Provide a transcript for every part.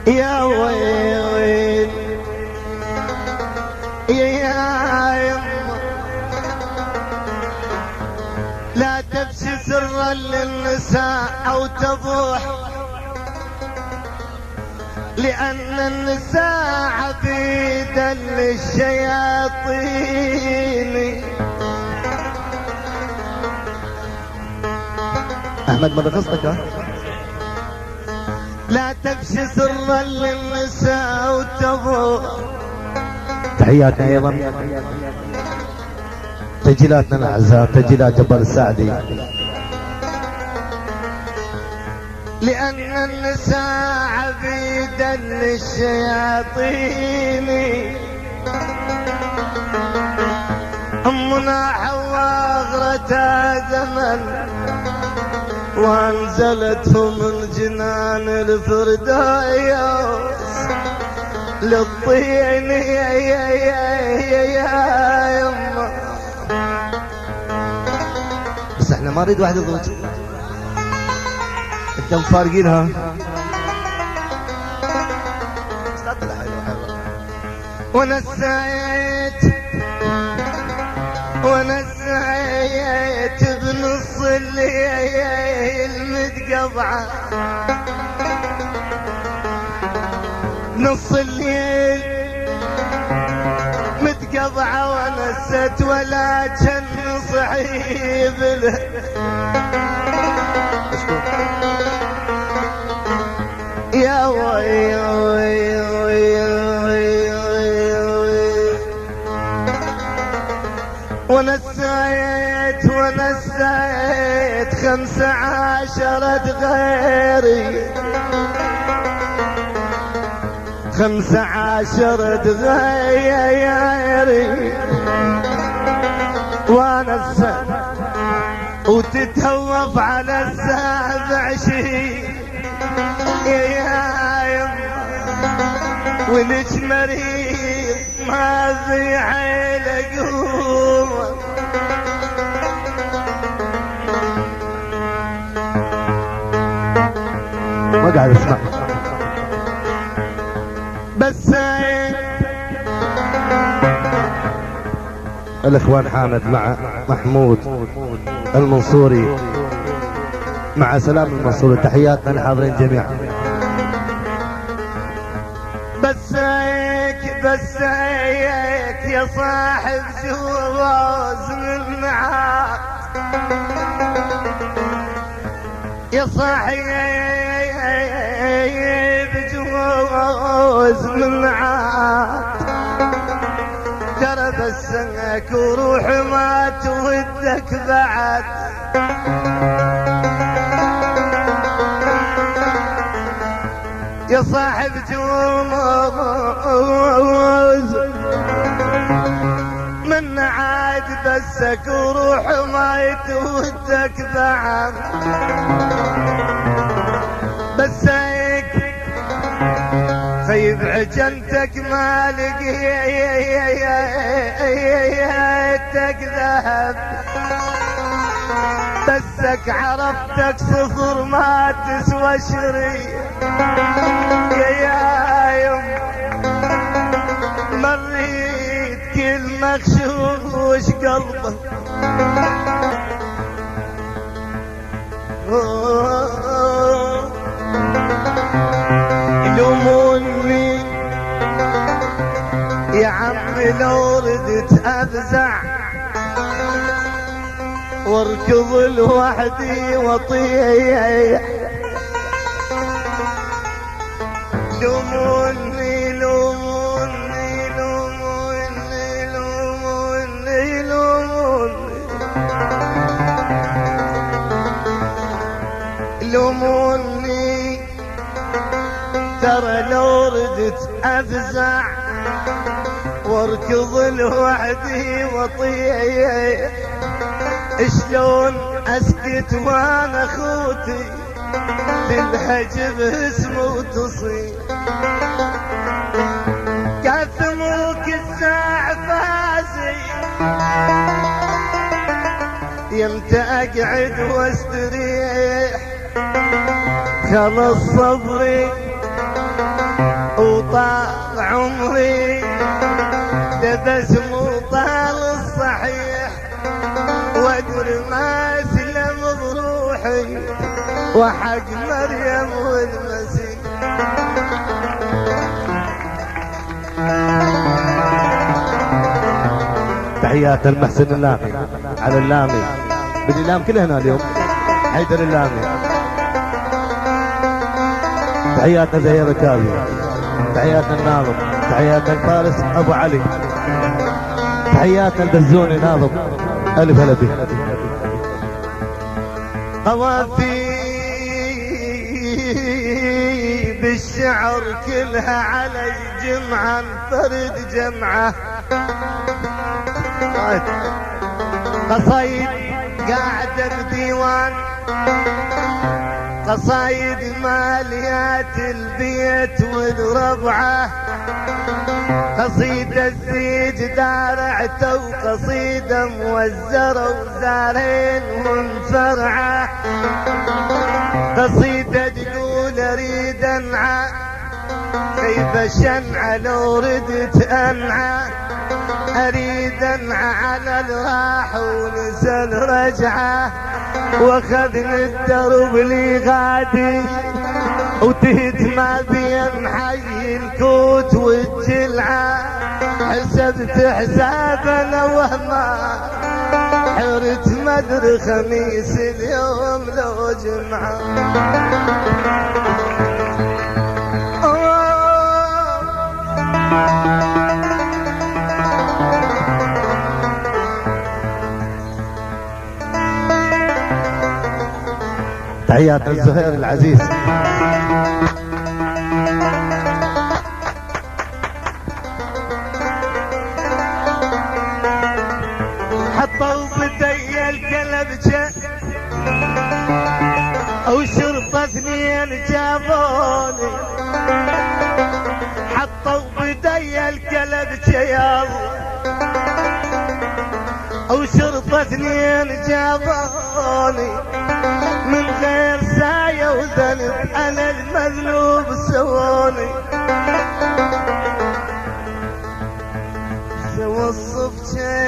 يا ويل يا يما لا تفشي سرا للنساء او تضوح، لان النساء عبيدا للشياطين. احمد ماذا قصدك؟ لا تفشي سرا للنساء وتضوح. تحياتنا ايضا تسجيلاتنا الاعزاء، تسجيلات جبار السعدي. لأن النساء عبيدا للشياطين. أمنا حواء أغرتها زمن وانزلته من جنان الفردوس للطين. يا يما بس احنا ما نريد واحدة ضوج، انت مفارقينها. ونسيت بنص الليل متقطعة، نص الليل متقطعة ونست ولكن صعيب له. يا وي ونسيت 15 غيري، 15 غيري ونسيت وتتهوف على السابع شي. يا يما ولك مريض ما في حيله قوه. ما قاعد اسمع. بس الاخوان حامد مع محمود المنصوري مع سلام المنصوري، تحياتنا للحاضرين جميعا. بس هيك يا صاحب جواز من عاد، يا صاحب جواز من عاد، درب السنك وروح ما تودك بعد. يا صاحب جواز من عاد بسك وروح ما تودك بعد. بس هيك خيب عجنتك ما لقيتك ذهب، بسك عرفتك صفر ما تسوى شري. يا يوم مريت كل مخشوش قلبك. يلوموني يا عمي لو ردت افزع واركض لوحدي واطيح. لوموني لوموني لوموني لوموني لوموني لوموني ترى لو ردت افزع واركض لوحدي واطيح. شلون اسكت وانا اخوتي تلهج باسمه وتصيح. كاثموك الساعة فازي يمتى اقعد واستريح. خلص صبري وطال عمري ده بس مو طال الصحيح وادري ما اسلم بروحي وحق مريم والمسيح. تحيات المحسن اللامي على اللامي بالإلام كله هنا اليوم حيدر اللامي. تحياتنا زهير الكاظمي، تحياتنا الناظم، تحياتنا الفارس ابو علي، تحياتنا البزوني ناظم الف هلا بك. قوافي بالشعر كلها على الجمعة انفرد جمعة قصايد قاعدة بديوان قصايد ماليات البيت والربعة قصيدة الزيج دارعته وقصيدة موزرة وزارين ومفرعة قصيدة تقول اريد انعى كيف شنعى لو ردت انعى اريد انعى على الراح ونسى الرجعة واخذني الدرب لي غادي وتهت ما بين حي الكوت والجلعة حسبت حساب انا وهما حرت مدري خميس اليوم لو جمعة. تحيات الزهير العزيز. حطوا بدي الكلبجة او شرطة اثنين جابوني حطوا بدي الكلبجة يا او شرطة اثنين جابوني من غير ساية وذنب انا المذنوب سووني سوى الصفتين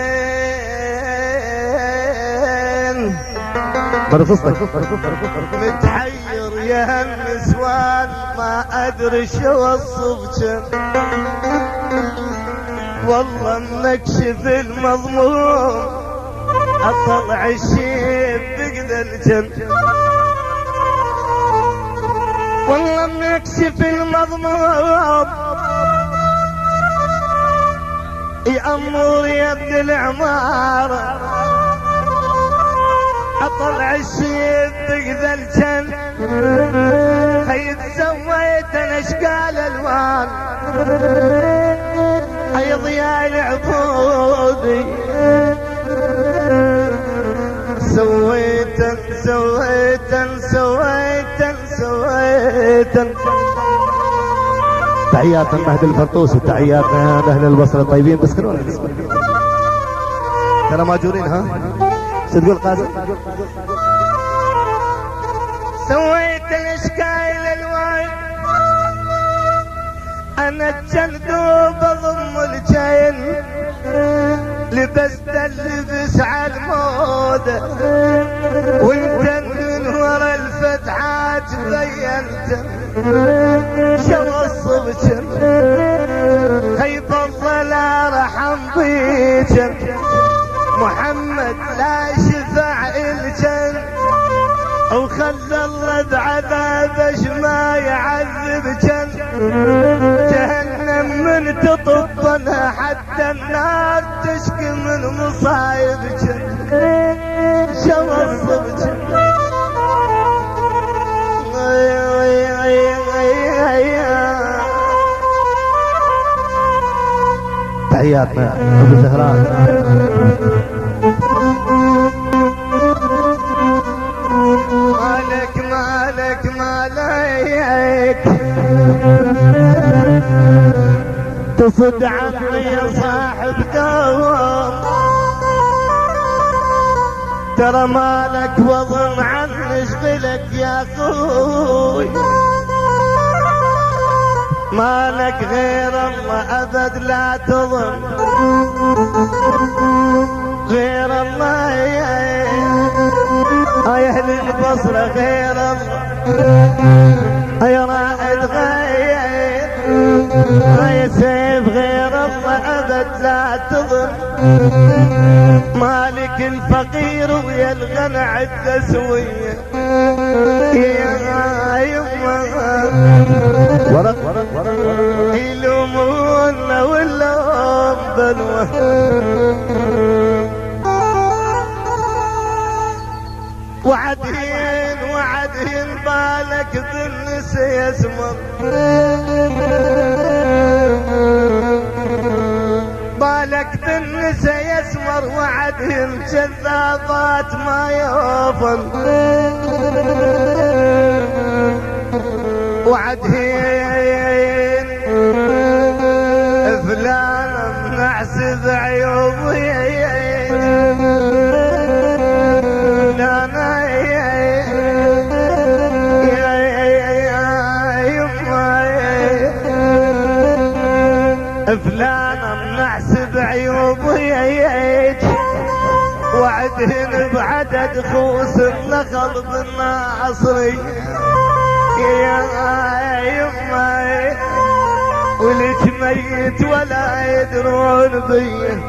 مرفصتك متحير يا هالنسوان ما ادري شو الصفتين والله منكشف المضمون اطلع الشيب بقذا الجن والله منكشف المضمون يا امور يا ابن العمارة اطلع الشيب بقذا الجن خيب سويت انا اشكال الوان اي ضياء العبودي سويتن تحياتنا مهد الفرطوس وتحياتنا لاهل البصره الطيبين بس خلونا نسمع ترى ماجورين ها شو تقول قاسم؟ سويت الاشكال الوان انا الجلدوب اضم الجين لبست اللبس على الموضة وانت من ورا الفتحات بينت شو الصبتن خيب الله لا رحم بيجن محمد لا شفع الجن وخلى الله بعذابش ما يعذب جن جهنم من تطبنها حتى النار تشكي من مصايب جن شو الصبج تحياتنا ابو زهران مالك تصد عني يا صاحب دوام ترى مالك وضن عني اشغل لك يا اخوي مالك غير الله ابد لا تظن غير الله يا اهل البصره غير الله يا رائد غير يا سيف غير الله ابد لا تظن مالك الفقير ويا الغنى عده سويه يا يما يلومونا واللوم بلوه وعدهن بالك بالنس يسمر بالك بالنس يسمر وعدهن كذابات ما يوفن وعدهن فلان منعسب عيوبي فلان منحسب عيوبي وعدهن بعدد خوس النخل بالناصري يا يما ولك ميت ولا يدرون بيه